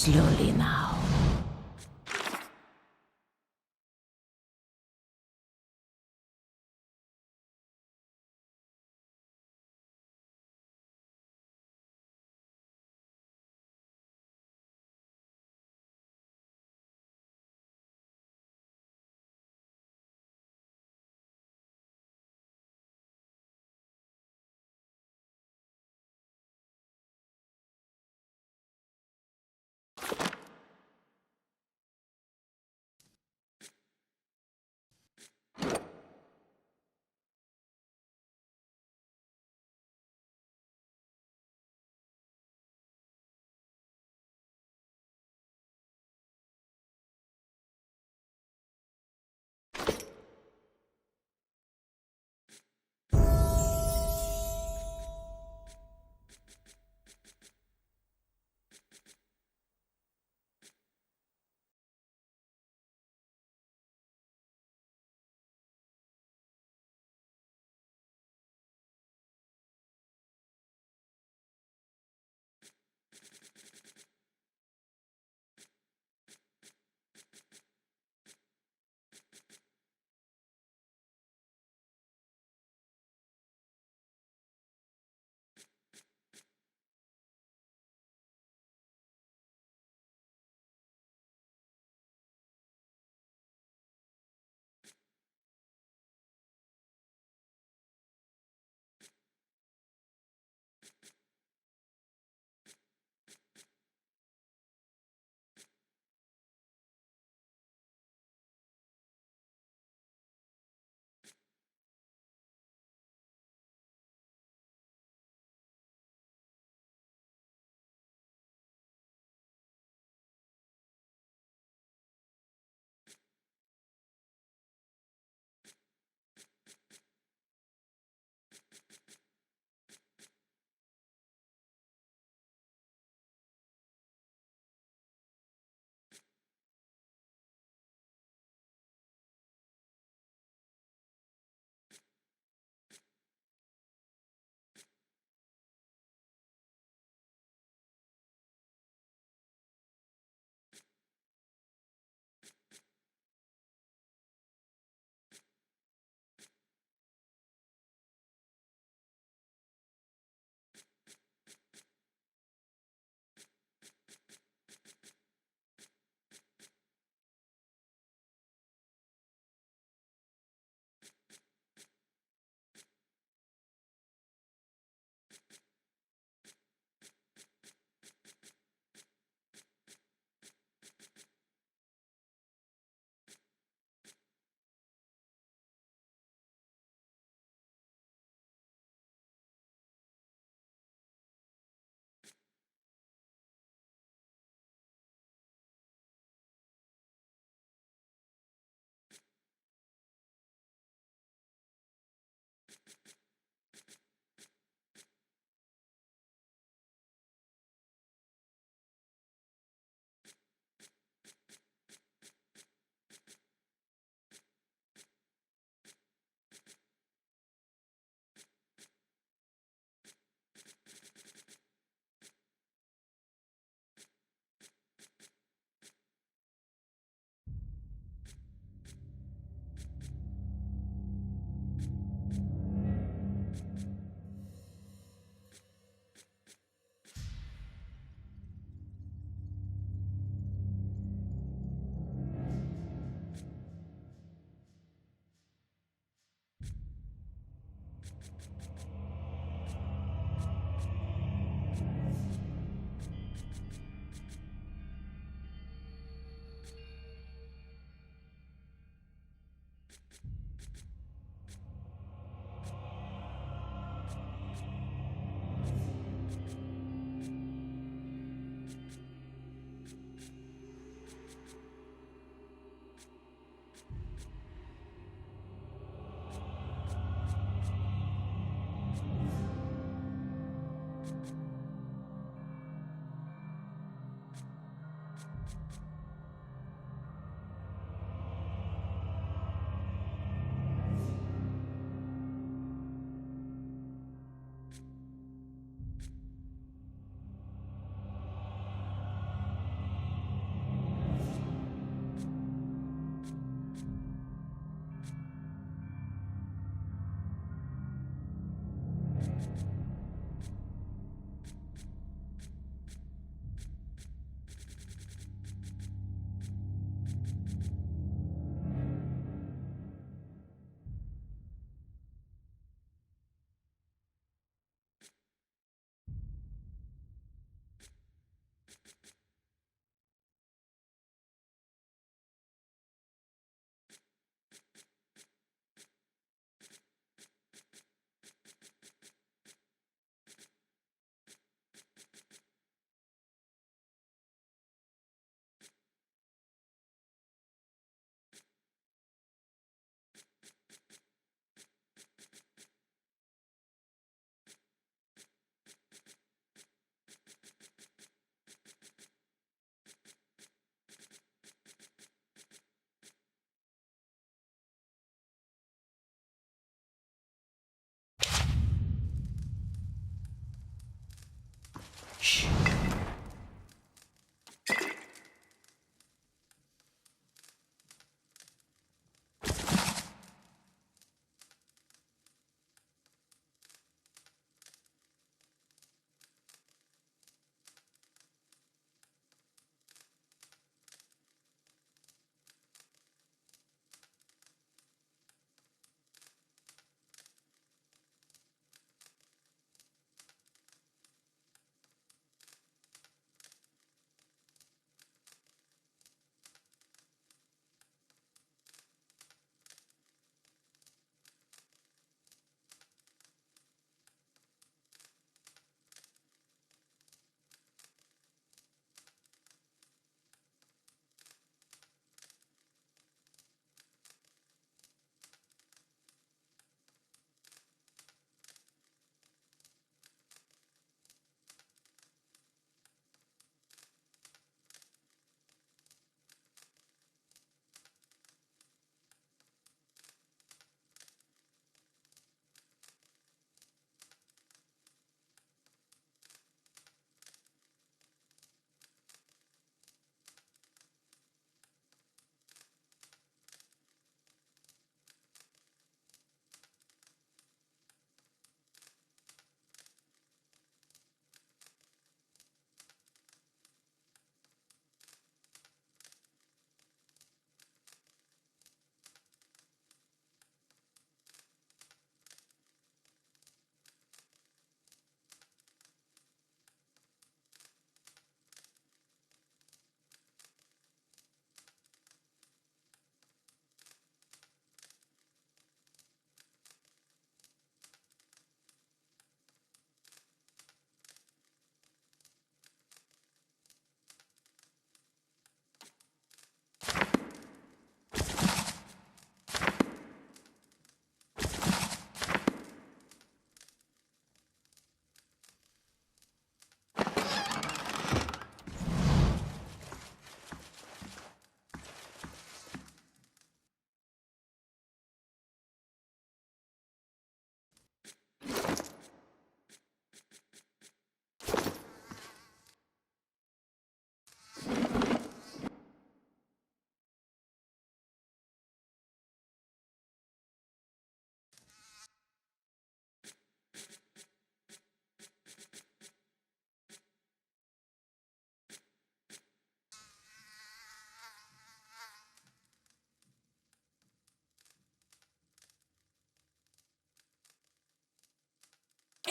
Slowly now.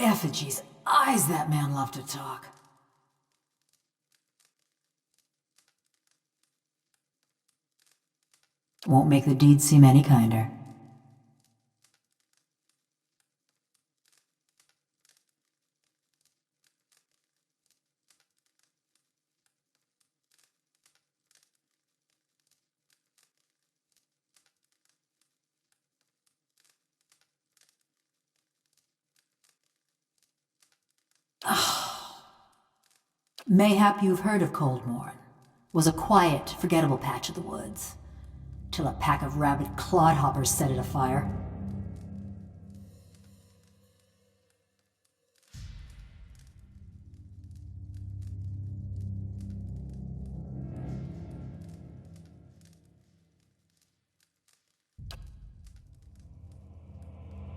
Effigy's eyes, that man loved to talk. Won't make the deed seem any kinder. Mayhap you've heard of Coldmorn. Was a quiet, forgettable patch of the woods, till a pack of rabid clodhoppers set it afire.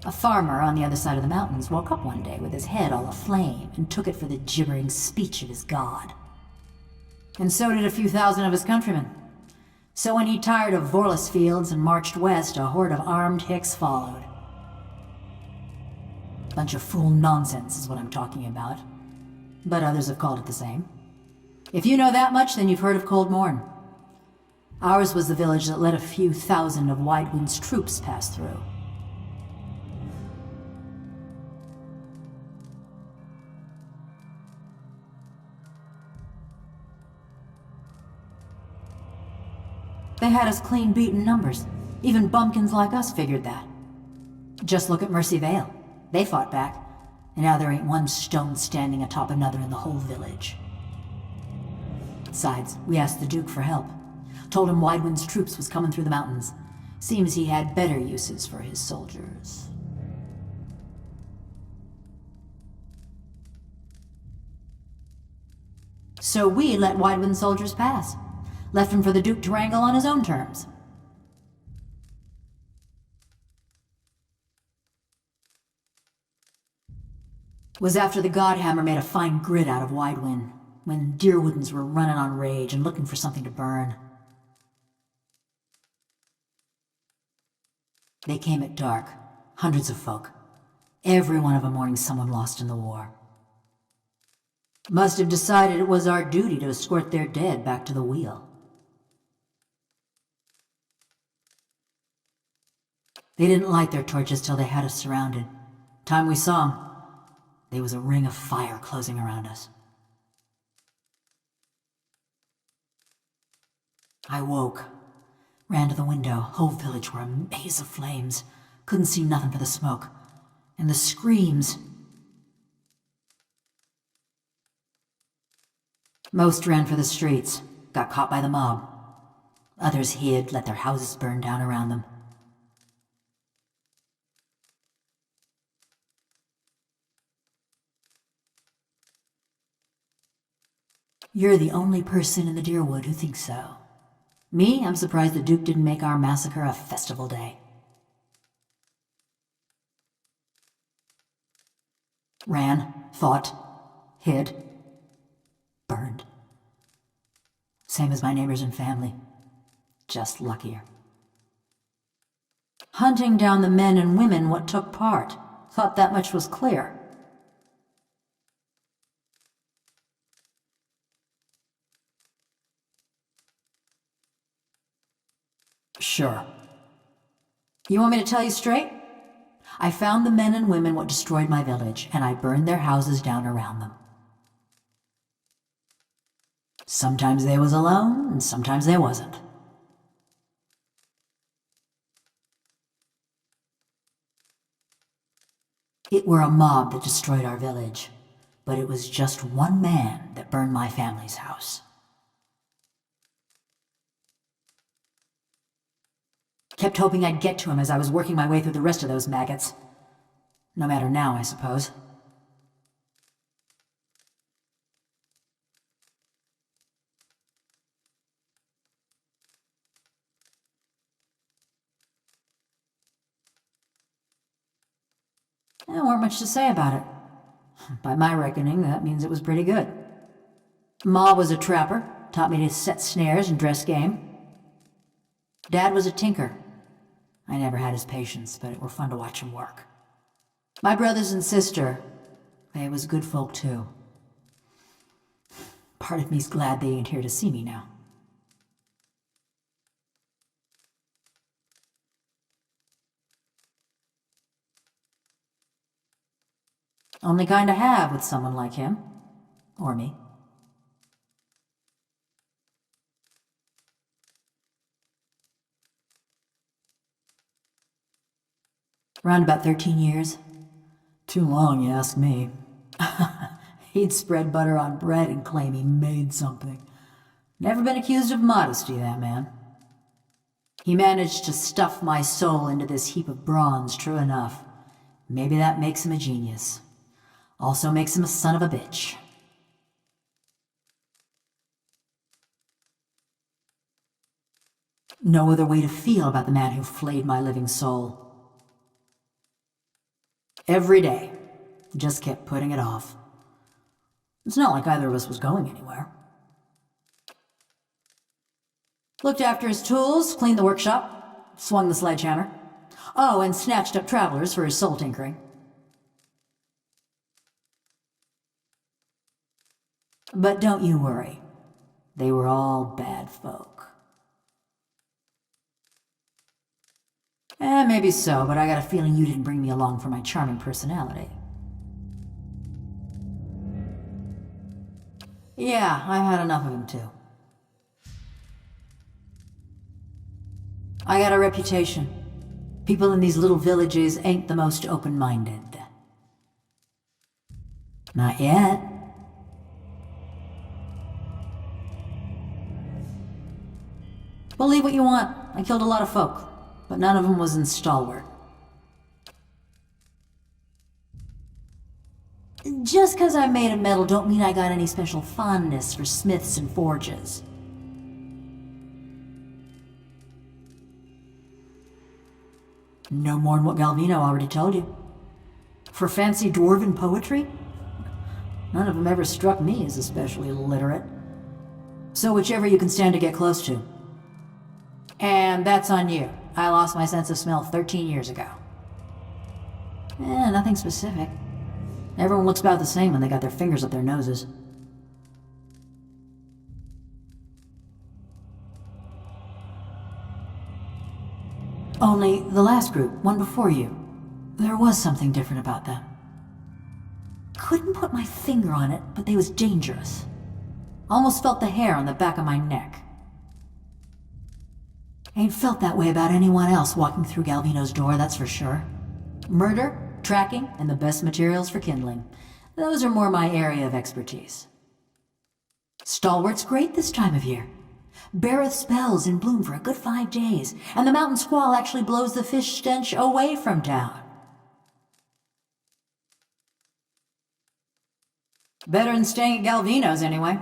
A farmer on the other side of the mountains woke up one day with his head all aflame and took it for the gibbering speech of his god. And so did a few thousand of his countrymen. So when he tired of Vorlus fields and marched west, a horde of armed Hicks followed. Bunch of fool nonsense is what I'm talking about. But others have called it the same. If you know that much, then you've heard of Coldmorn. Ours was the village that let a few thousand of Widewind's troops pass through. They had us clean beaten numbers. Even bumpkins like us figured that. Just look at Mercy Vale. They fought back, and now there ain't one stone standing atop another in the whole village. Besides, we asked the Duke for help. Told him Widewind's troops was coming through the mountains. Seems he had better uses for his soldiers. So we let Widewind's soldiers pass. Left him for the Duke to wrangle on his own terms. Was after the Godhammer made a fine grit out of Widewind, when Deerwoodens were running on rage and looking for something to burn. They came at dark, hundreds of folk. Every one of them mourning someone lost in the war. Must have decided it was our duty to escort their dead back to the wheel. They didn't light their torches till they had us surrounded. Time we saw 'em, there was a ring of fire closing around us. I woke, ran to the window. Whole village were a maze of flames. Couldn't see nothing for the smoke. And the screams. Most ran for the streets, got caught by the mob. Others hid, let their houses burn down around them. You're the only person in the Deerwood who thinks so. Me, I'm surprised the Duke didn't make our massacre a festival day. Ran, fought, hid, burned. Same as my neighbors and family. Just luckier. Hunting down the men and women what took part. Thought that much was clear. Sure. You want me to tell you straight? I found the men and women what destroyed my village, and I burned their houses down around them. Sometimes they was alone, and sometimes they wasn't. It were a mob that destroyed our village, but it was just one man that burned my family's house. Kept hoping I'd get to him as I was working my way through the rest of those maggots. No matter now, I suppose. There weren't much to say about it. By my reckoning, that means it was pretty good. Ma was a trapper, taught me to set snares and dress game. Dad was a tinker. I never had his patience, but it were fun to watch him work. My brothers and sister, They was good folk too. Part of me's glad they ain't here to see me now. Only kind to have with someone like him. Or me. Around about 13 years. Too long, you ask me. He'd spread butter on bread and claim he made something. Never been accused of modesty, that man. He managed to stuff my soul into this heap of bronze, true enough. Maybe that makes him a genius. Also makes him a son of a bitch. No other way to feel about the man who flayed my living soul. Every day. Just kept putting it off. It's not like either of us was going anywhere. Looked after his tools, cleaned the workshop, swung the sledgehammer. Oh, and snatched up travelers for his soul tinkering. But don't you worry. They were all bad folk. Maybe so, but I got a feeling you didn't bring me along for my charming personality. Yeah, I've had enough of him too. I got a reputation. People in these little villages ain't the most open-minded. Not yet. Believe what you want. I killed a lot of folk, but none of them was in Stalwart. Just 'cause I made of metal don't mean I got any special fondness for smiths and forges. No more'n what Galvino already told you. For fancy dwarven poetry? None of them ever struck me as especially literate. So whichever you can stand to get close to. And that's on you. I lost my sense of smell 13 years ago. Nothing specific. Everyone looks about the same when they got their fingers up their noses. Only the last group, one before you, there was something different about them. Couldn't put my finger on it, but they was dangerous. Almost felt the hair on the back of my neck. Ain't felt that way about anyone else walking through Galvino's door, that's for sure. Murder, tracking, and the best materials for kindling. Those are more my area of expertise. Stalwart's great this time of year. Beareth spells in bloom for a good 5 days, and the mountain squall actually blows the fish stench away from town. Better than staying at Galvino's, anyway.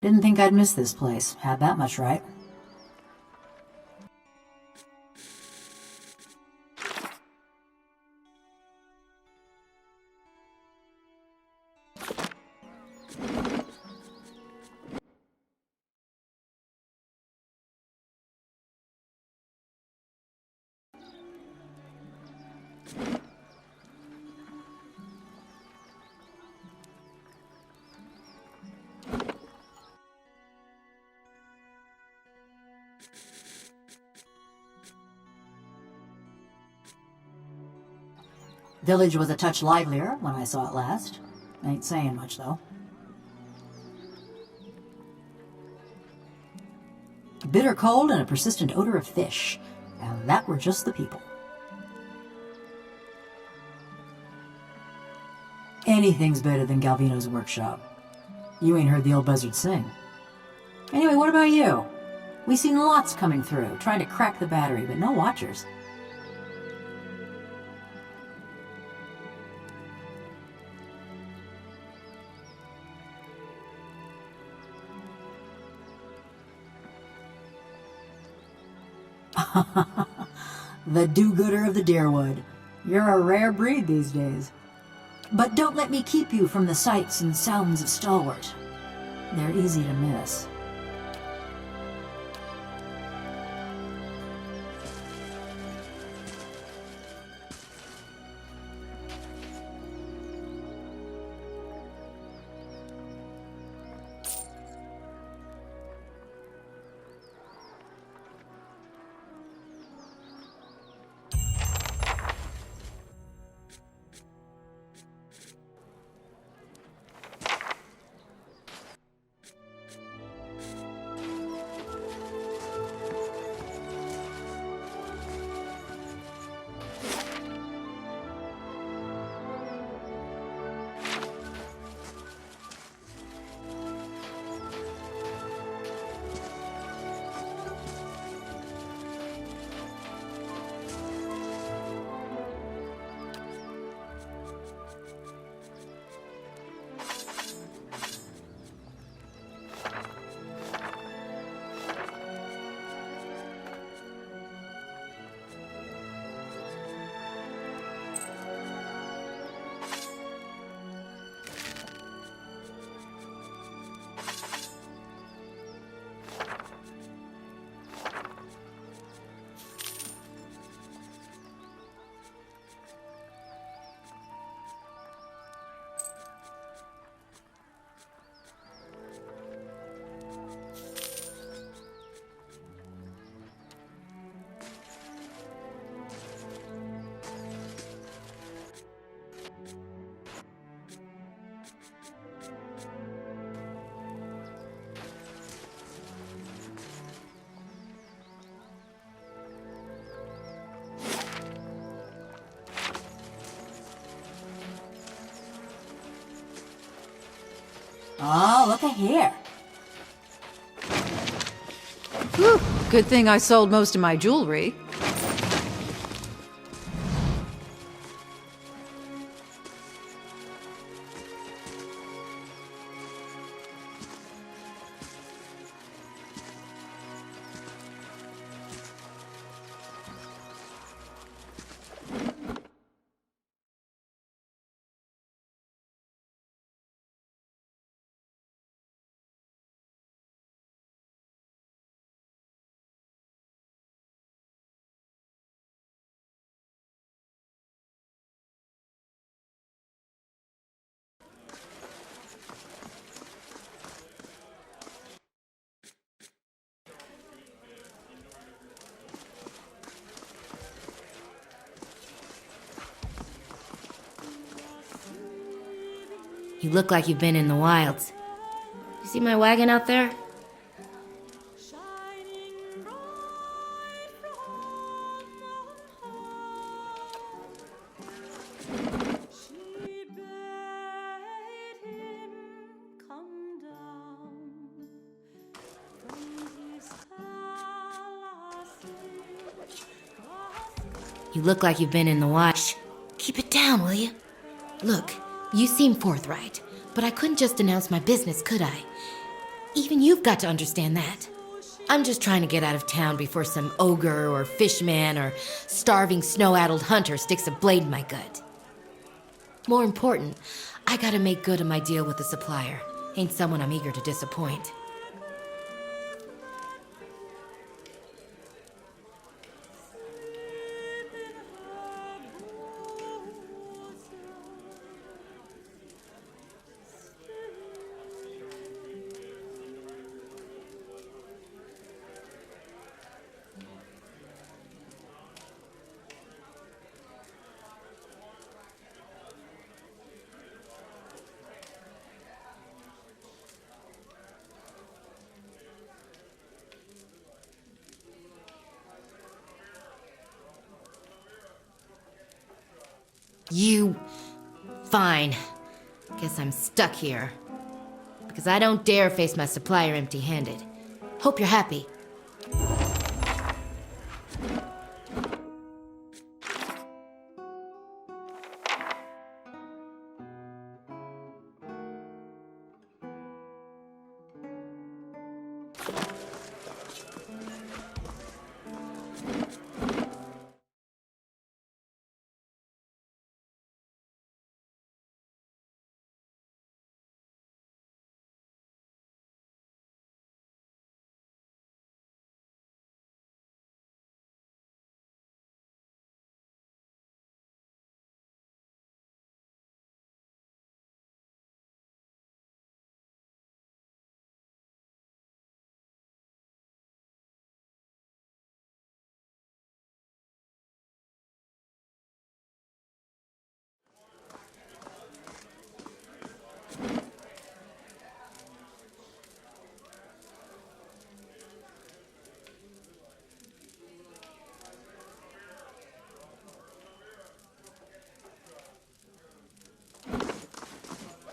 Didn't think I'd miss this place. Had that much right. Village was a touch livelier when I saw it last. Ain't saying much, though. Bitter cold and a persistent odor of fish. And that were just the people. Anything's better than Galvino's workshop. You ain't heard the old buzzard sing. Anyway, what about you? We seen lots coming through, trying to crack the battery, but no watchers. The do-gooder of the Deerwood. You're a rare breed these days. But don't let me keep you from the sights and sounds of Stalwart. They're easy to miss. Oh, look at here. Whew, good thing I sold most of my jewelry. You look like you've been in the wilds. You see my wagon out there? You look like you've been in the wild. Shh. Keep it down, will you? Look, you seem forthright, but I couldn't just announce my business, could I? Even you've got to understand that. I'm just trying to get out of town before some ogre or fishman or starving snow-addled hunter sticks a blade in my gut. More important, I gotta make good on my deal with the supplier. Ain't someone I'm eager to disappoint. Fine. Guess I'm stuck here. Because I don't dare face my supplier empty-handed. Hope you're happy.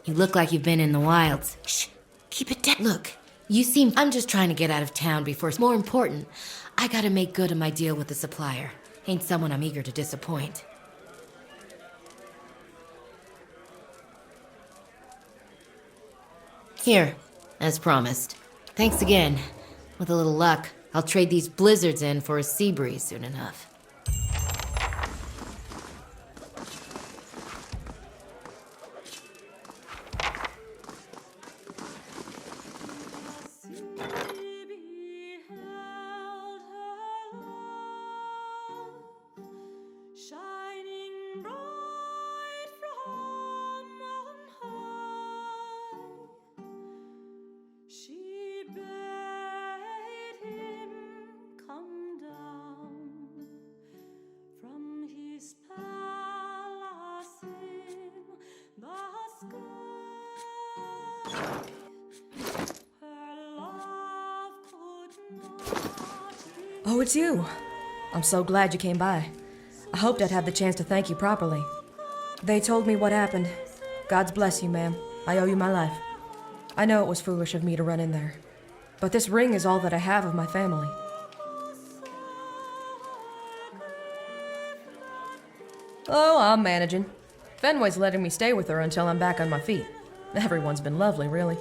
You look like you've been in the wilds. Shh, keep it down. Look, I'm just trying to get out of town before it's more important. I gotta make good on my deal with the supplier. Ain't someone I'm eager to disappoint. Here, as promised. Thanks again. With a little luck, I'll trade these blizzards in for a sea breeze soon enough. Oh, it's you. I'm so glad you came by. I hoped I'd have the chance to thank you properly. They told me what happened. God's bless you, ma'am. I owe you my life. I know it was foolish of me to run in there, but this ring is all that I have of my family. Oh, I'm managing. Fenway's letting me stay with her until I'm back on my feet. Everyone's been lovely, really.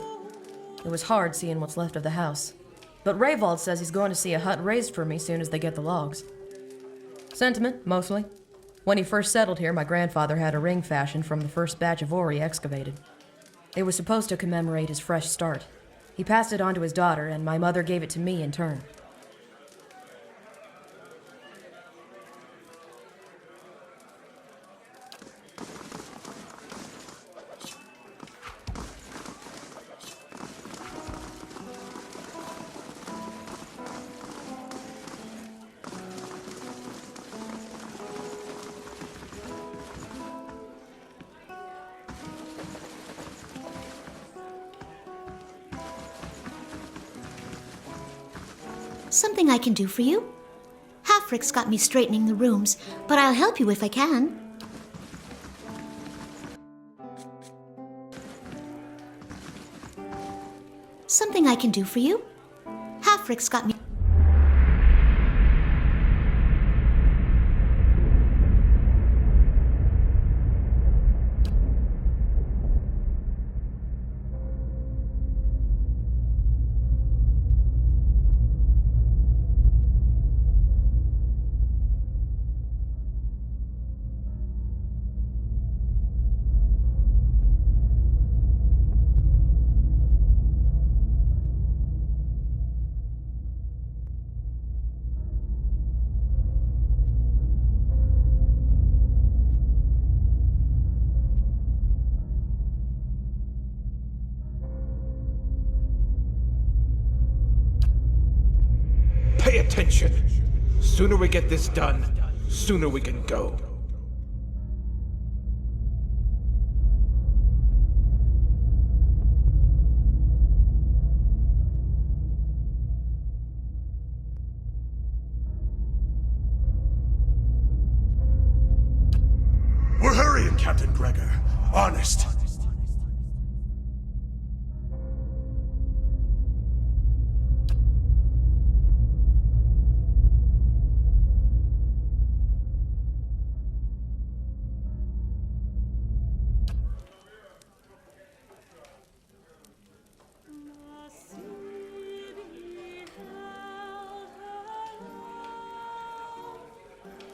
It was hard seeing what's left of the house. But Rayvald says he's going to see a hut raised for me soon as they get the logs. Sentiment, mostly. When he first settled here, my grandfather had a ring fashioned from the first batch of ore he excavated. It was supposed to commemorate his fresh start. He passed it on to his daughter, and my mother gave it to me in turn. Something I can do for you? Halfrick's got me straightening the rooms, but I'll help you if I can. Something I can do for you? Halfrick's got me... attention. Sooner we get this done, sooner we can go. We're hurrying, Captain Gregor. Honest.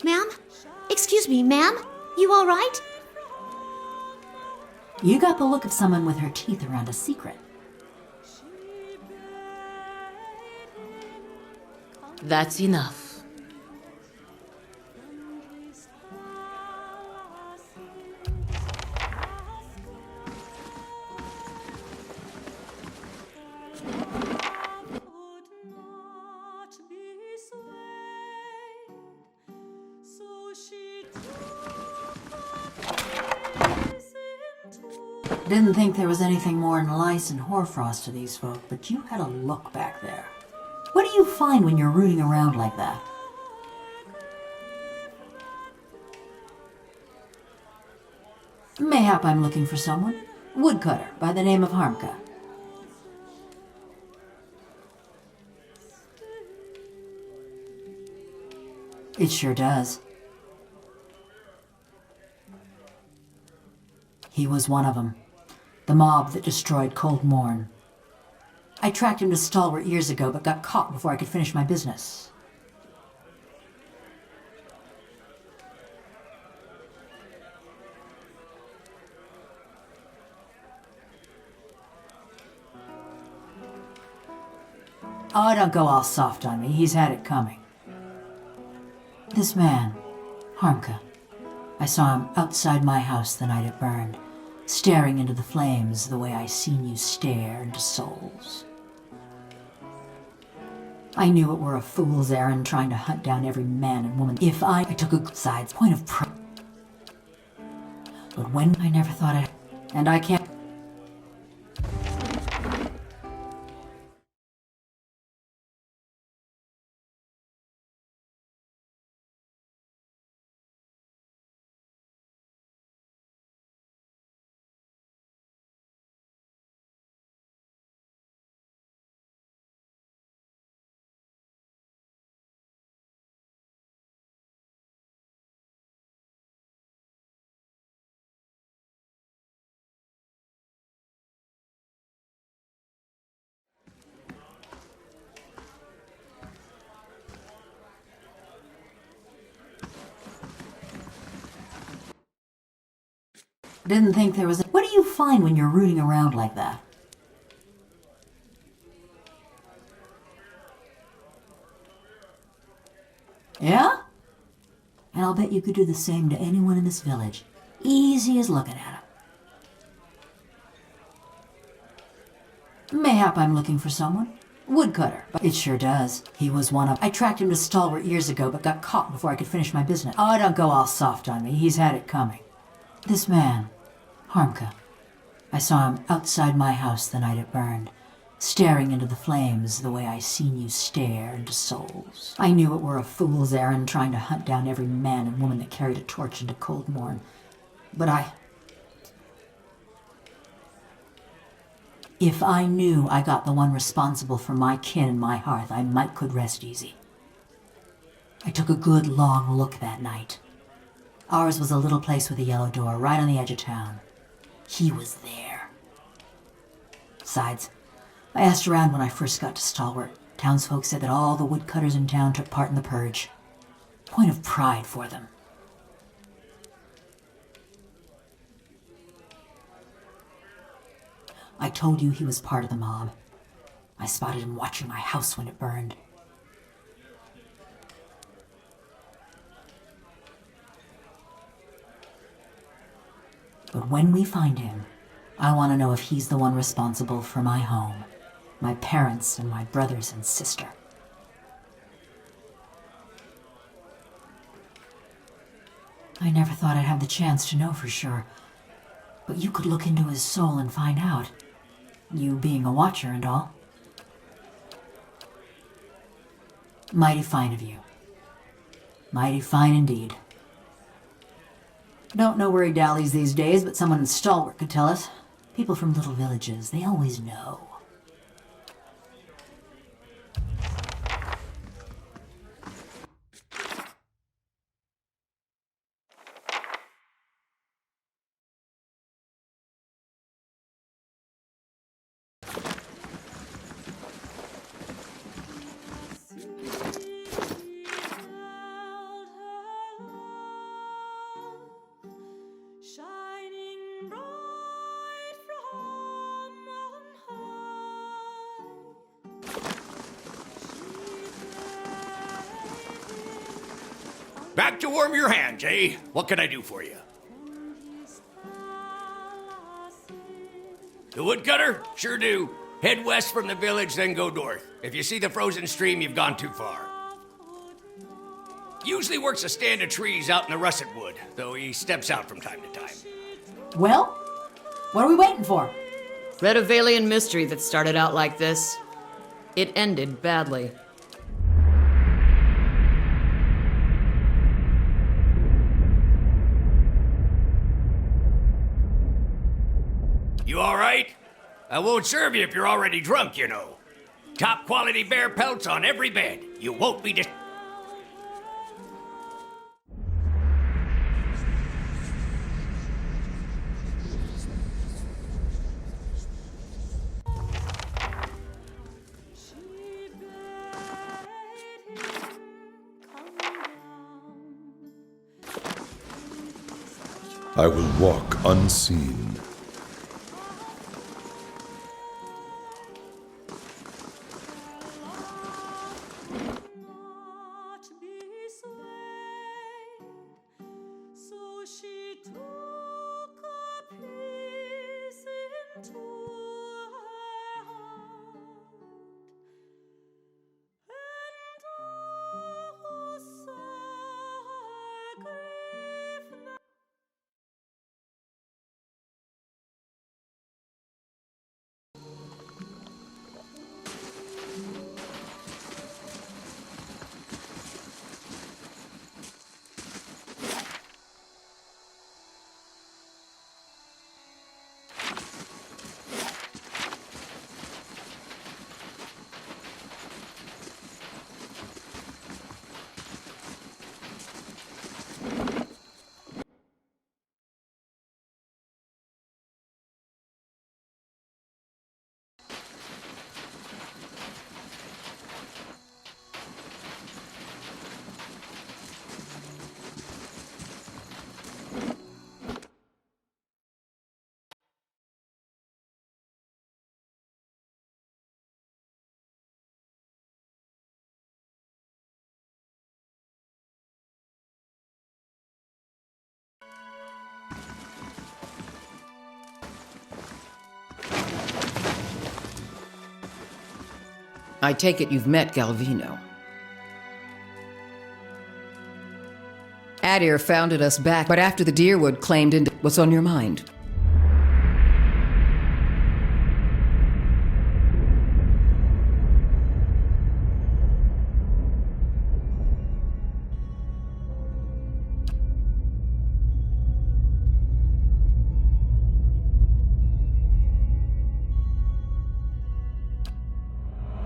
Ma'am? Excuse me, ma'am? You all right? You got the look of someone with her teeth around a secret. That's enough. Didn't think there was anything more than lice and hoarfrost to these folk, but you had a look back there. What do you find when you're rooting around like that? Mayhap I'm looking for someone. Woodcutter by the name of Harmka. It sure does. He was one of them. The mob that destroyed Cold Morn. I tracked him to Stalwart years ago, but got caught before I could finish my business. Oh, don't go all soft on me. He's had it coming. This man, Harmka, I saw him outside my house the night it burned, staring into the flames the way I seen you stare into souls. I knew it were a fool's errand trying to hunt down every man and woman if I took a good side's point of pride. But when I never thought it, and I can't. Didn't think there was a... What do you find when you're rooting around like that? Yeah? And I'll bet you could do the same to anyone in this village. Easy as looking at him. Mayhap I'm looking for someone. Woodcutter. But it sure does. He was one of... I tracked him to Stalwart years ago, but got caught before I could finish my business. Oh, don't go all soft on me. He's had it coming. This man, Harmka, I saw him outside my house the night it burned, staring into the flames the way I seen you stare into souls. I knew it were a fool's errand trying to hunt down every man and woman that carried a torch into Cold Morn. But if I knew I got the one responsible for my kin and my hearth, I might could rest easy. I took a good long look that night. Ours was a little place with a yellow door right on the edge of town. He was there. Besides, I asked around when I first got to Stalwart. Townsfolk said that all the woodcutters in town took part in the purge. Point of pride for them. I told you he was part of the mob. I spotted him watching my house when it burned. But when we find him, I want to know if he's the one responsible for my home, my parents, and my brothers and sister. I never thought I'd have the chance to know for sure. But you could look into his soul and find out. You being a watcher and all. Mighty fine of you. Mighty fine indeed. Don't know where he dallies these days, but someone in Stalwart could tell us. People from little villages, they always know. Back to warm your hands, eh? What can I do for you? The woodcutter? Sure do. Head west from the village, then go north. If you see the frozen stream, you've gone too far. Usually works a stand of trees out in the russet wood, though he steps out from time to time. Well, what are we waiting for? Read a Valian mystery that started out like this. It ended badly. You all right? I won't serve you if you're already drunk, you know. Top quality bear pelts on every bed. You won't be I will walk unseen. I take it you've met Galvino. Adir founded us back, but after the Deerwood claimed into what's on your mind?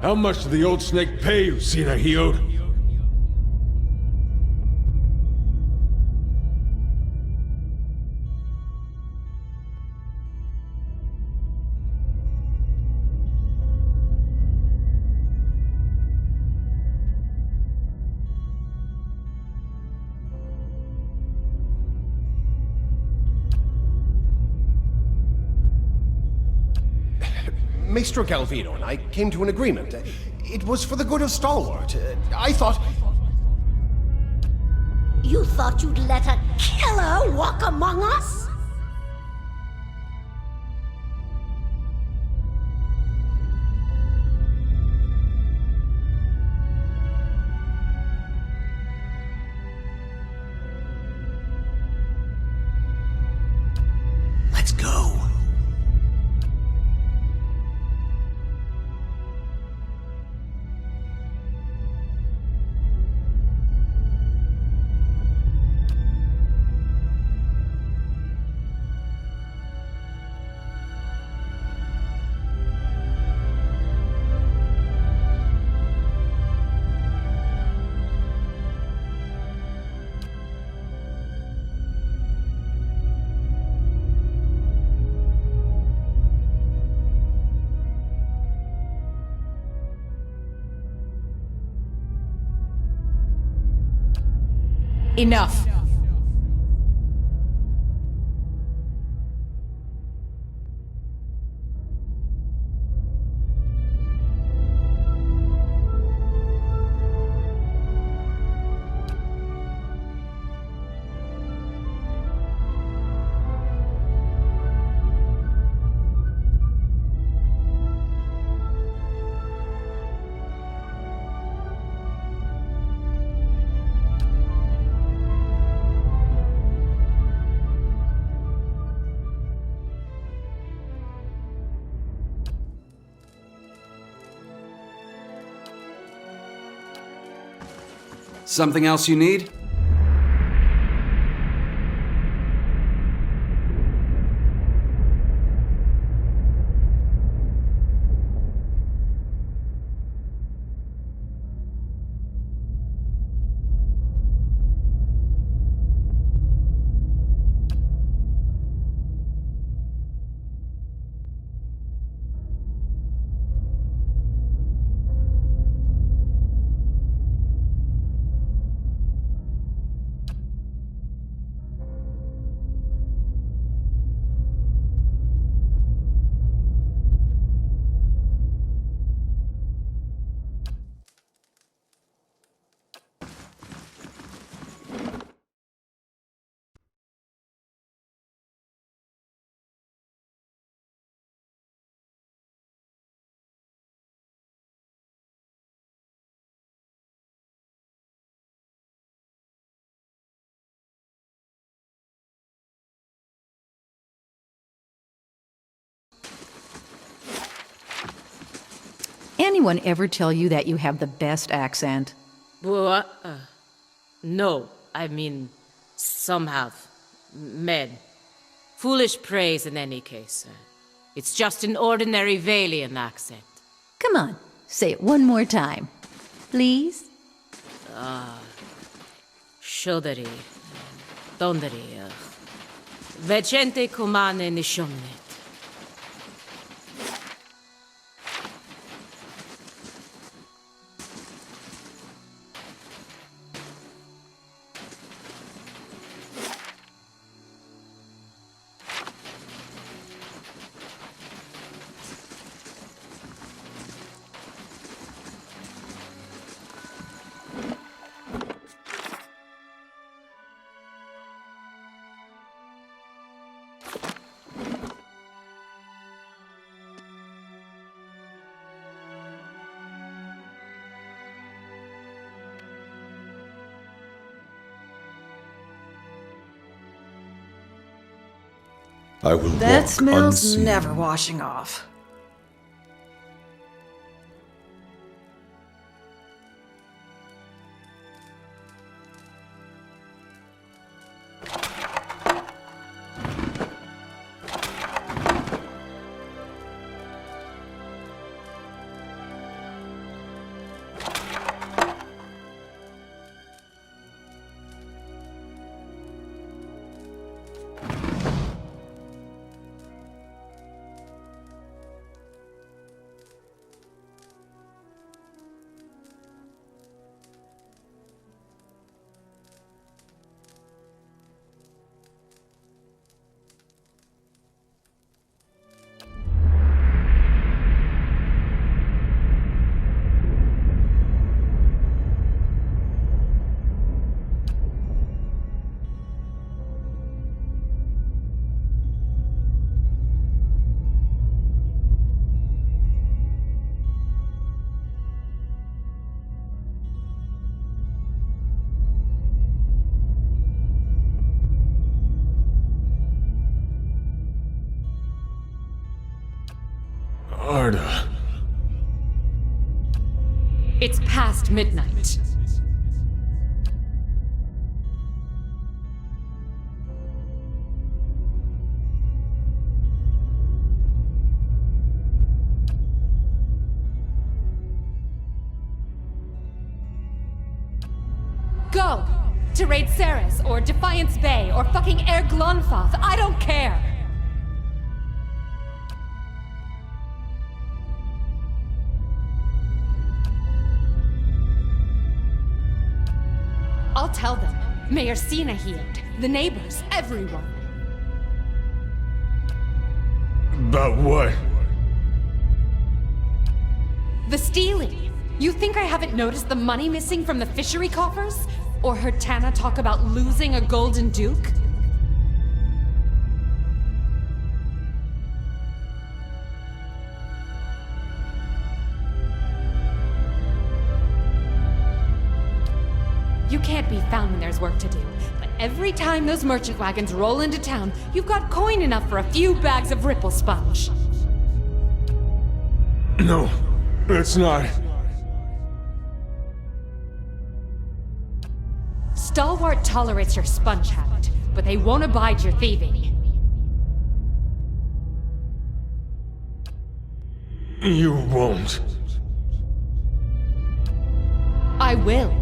How much did the old snake pay you, Sina Hiod? Maestro Galvino and I came to an agreement. It was for the good of Stalwart. I thought... You thought you'd let a killer walk among us? Enough. Something else you need? Anyone ever tell you that you have the best accent? Well, no. I mean, some have. Men. Foolish praise in any case. It's just an ordinary Valian accent. Come on, say it one more time. Please? Shodari. Tondari. Vecente kumane nishomnet. I will That walk smell's unseen. never washing off. Arda. It's past midnight. Go! To raid Ceres, or Defiance Bay, or fucking Air Glonfoth, I don't care! I'll tell them. Mayor Sina healed. The neighbors, everyone. About what? The stealing. You think I haven't noticed the money missing from the fishery coffers? Or heard Tana talk about losing a golden duke? You can't be found when there's work to do. But every time those merchant wagons roll into town, you've got coin enough for a few bags of ripple sponge. No, it's not. Stalwart tolerates your sponge habit, but they won't abide your thieving. You won't. I will.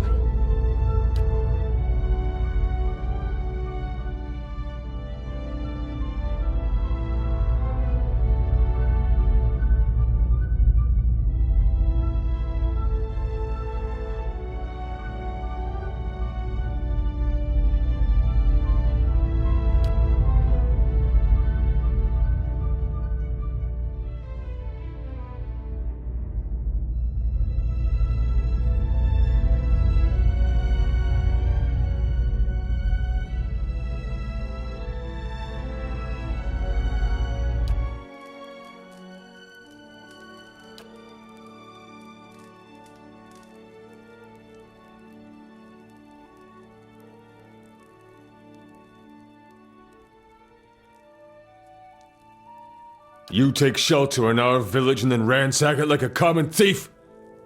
You take shelter in our village and then ransack it like a common thief?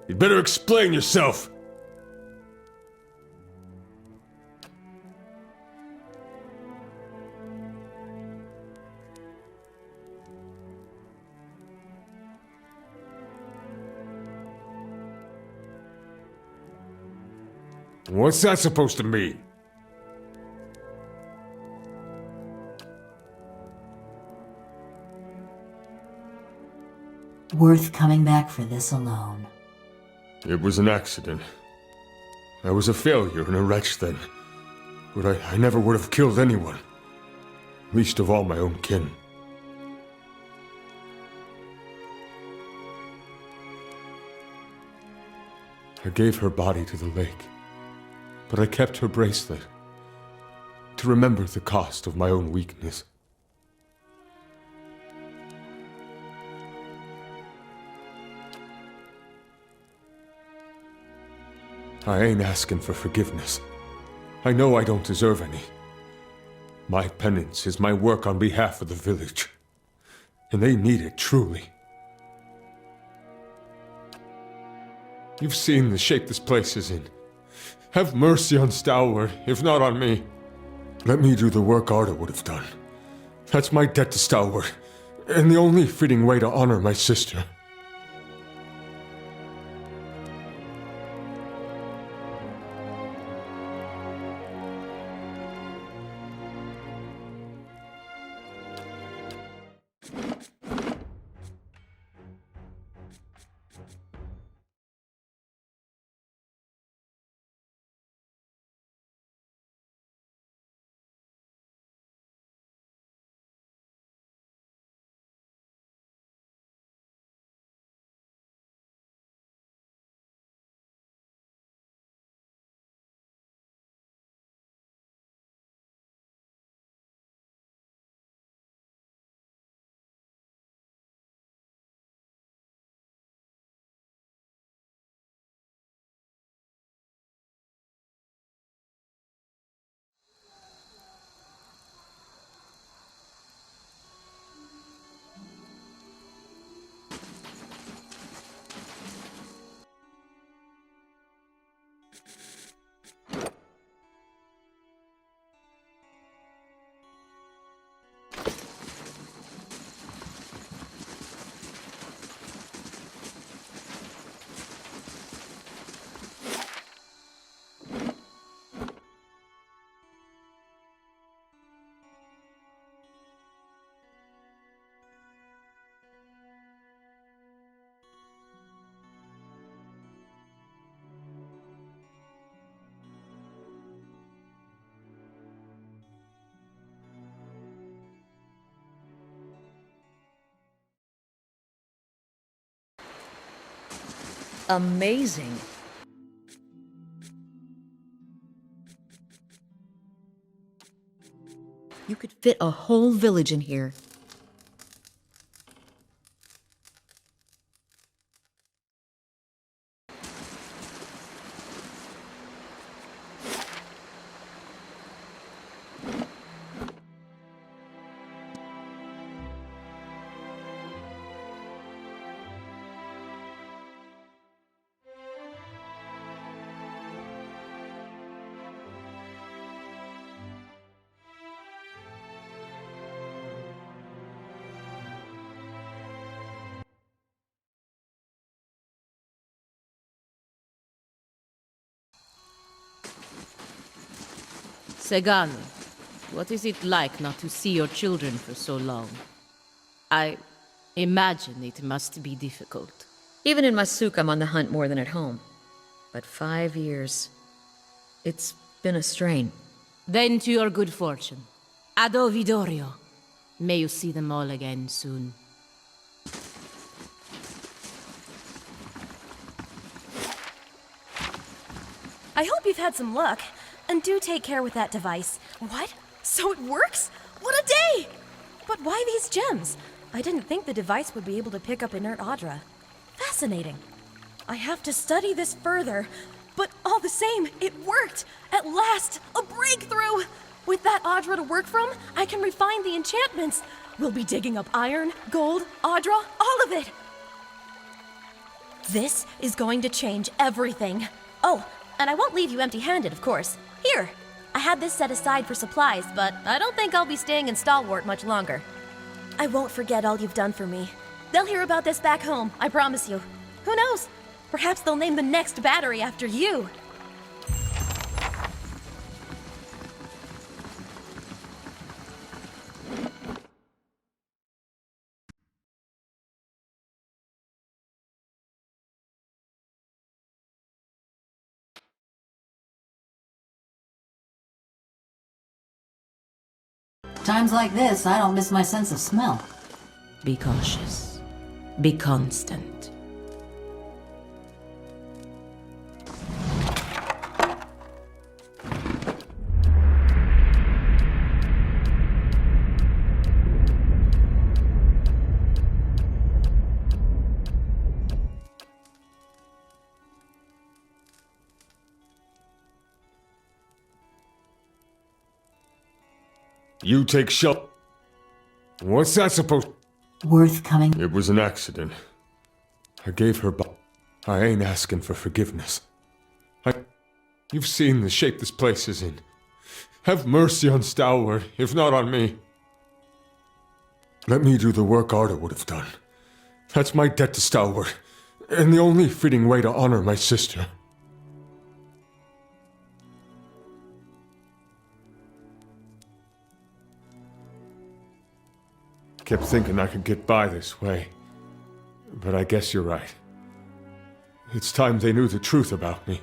You'd better explain yourself! What's that supposed to mean? Worth coming back for this alone. It was an accident. I was a failure and a wretch then. But I never would have killed anyone. Least of all my own kin. I gave her body to the lake. But I kept her bracelet. To remember the cost of my own weakness. I ain't asking for forgiveness. I know I don't deserve any. My penance is my work on behalf of the village. And they need it, truly. You've seen the shape this place is in. Have mercy on Stalwart, if not on me. Let me do the work Arda would have done. That's my debt to Stalwart, and the only fitting way to honor my sister. Amazing. You could fit a whole village in here. Segani, what is it like not to see your children for so long? I imagine it must be difficult. Even in Masuk, I'm on the hunt more than at home. But 5 years... it's been a strain. Then to your good fortune. Ado Vidorio. May you see them all again soon. I hope you've had some luck. And do take care with that device. What? So it works? What a day! But why these gems? I didn't think the device would be able to pick up inert Audra. Fascinating. I have to study this further. But all the same, it worked! At last! A breakthrough! With that Audra to work from, I can refine the enchantments. We'll be digging up iron, gold, Audra, all of it! This is going to change everything. Oh, and I won't leave you empty-handed, of course. Here, I had this set aside for supplies, but I don't think I'll be staying in Stalwart much longer. I won't forget all you've done for me. They'll hear about this back home, I promise you. Who knows? Perhaps they'll name the next battery after you. Times like this, I don't miss my sense of smell. Be cautious. Be constant. You take shelter. What's that supposed? Worth coming. It was an accident. I gave her I ain't asking for forgiveness. You've seen the shape this place is in. Have mercy on Stalwart, if not on me. Let me do the work Arda would have done. That's my debt to Stalwart, and the only fitting way to honor my sister. Kept thinking I could get by this way. But I guess you're right. It's time they knew the truth about me.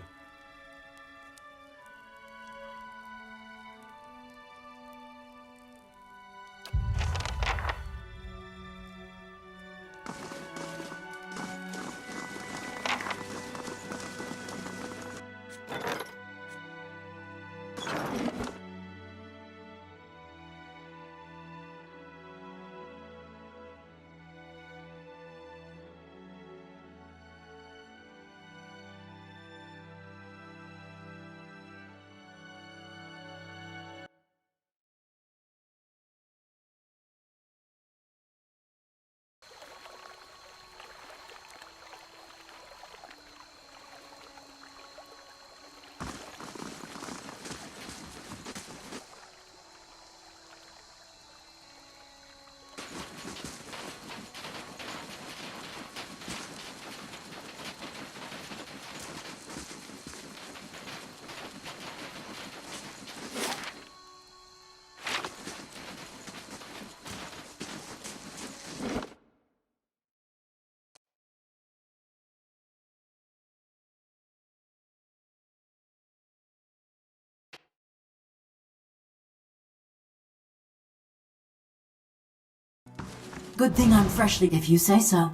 Good thing I'm freshly, if you say so.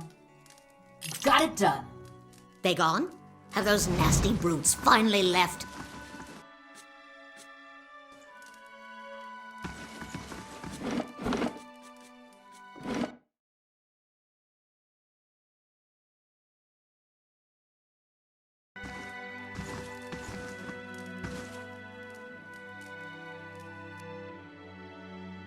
Got it done. They gone? Have those nasty brutes finally left?